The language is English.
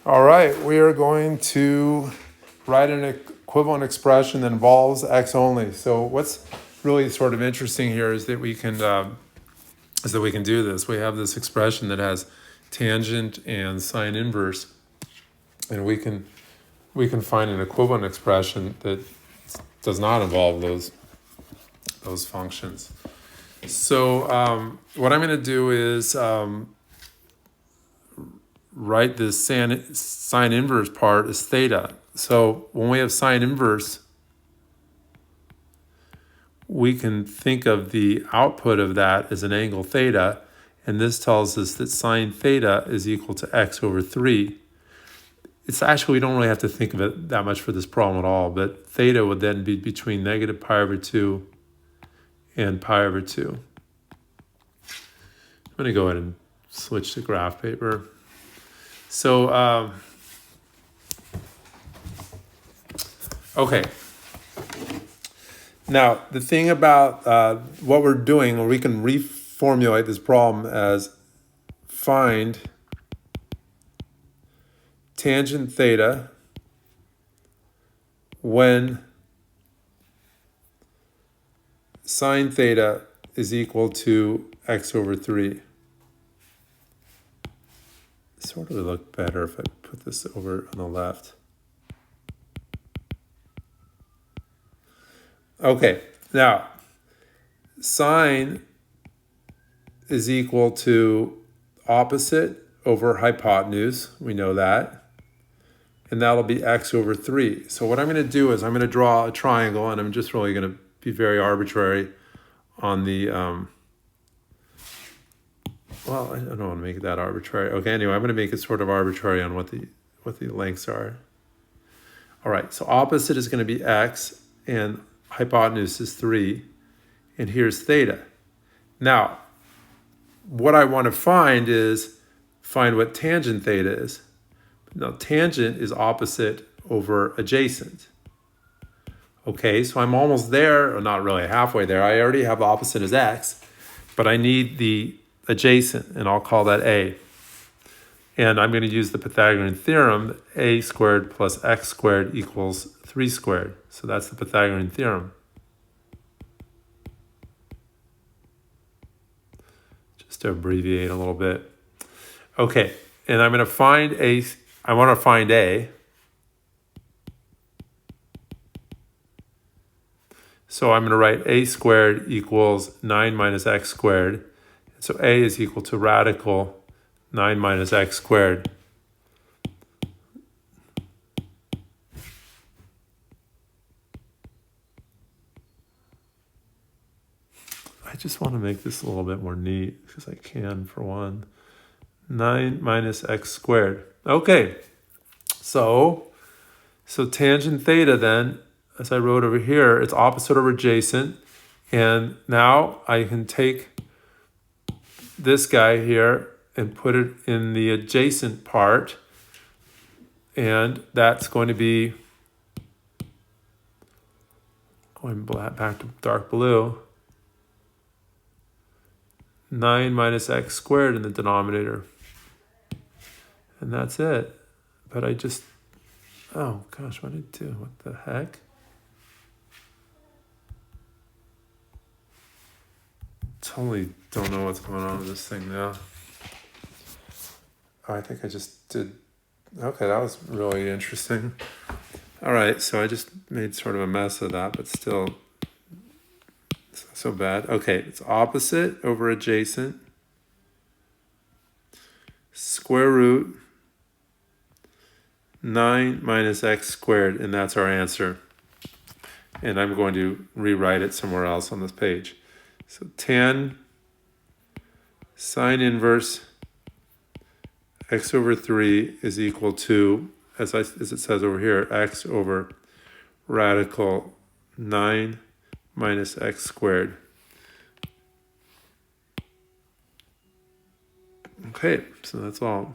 All right, we are going to write an equivalent expression that involves x only. So what's really sort of interesting here is that we can do this. We have this expression that has tangent and sine inverse, and we can find an equivalent expression that does not involve those functions. So what I'm going to do is write this sine inverse part as theta. So when we have sine inverse, we can think of the output of that as an angle theta, and this tells us that sine theta is equal to x over 3. It's actually, we don't really have to think of it that much for this problem at all, but theta would then be between negative pi over 2 and pi over 2. I'm going to go ahead and switch to graph paper. So, okay. Now, the thing about what we're doing, or we can reformulate this problem as find tangent theta when sine theta is equal to x over 3. Sort of would look better if I put this over on the left. Okay, now sine is equal to opposite over hypotenuse. We know that. And that'll be x over 3. So what I'm going to do is I'm going to draw a triangle, and I'm just really going to be very arbitrary on the, well, I don't want to make it that arbitrary. Okay, anyway, I'm going to make it sort of arbitrary on what the lengths are. All right, so opposite is going to be x, and hypotenuse is 3, and here's theta. Now, what I want to find what tangent theta is. Now, tangent is opposite over adjacent. Okay, so I'm almost there, or not really halfway there. I already have the opposite as x, but I need the adjacent, and I'll call that a. And I'm going to use the Pythagorean theorem, a squared plus x squared equals 3 squared. So that's the Pythagorean theorem. Just to abbreviate a little bit. Okay, and I'm going to find I want to find a. So I'm going to write a squared equals 9 minus x squared. So a is equal to radical 9 minus x squared. I just want to make this a little bit more neat because I can, for one. 9 minus x squared. Okay, so tangent theta then, as I wrote over here, it's opposite over adjacent. And now I can take this guy here and put it in the adjacent part. And that's going to be, going back to dark blue, 9 minus x squared in the denominator. And that's it. But I just, oh gosh, what did I do? What the heck? Totally don't know what's going on with this thing now. Oh, I think I just did. Okay, that was really interesting. All right, so I just made sort of a mess of that, but still, it's not so bad. Okay, it's opposite over adjacent. Square root 9 minus x squared, and that's our answer. And I'm going to rewrite it somewhere else on this page. So tan sine inverse x over 3 is equal to, as it says over here, x over radical 9 minus x squared. Okay, so that's all.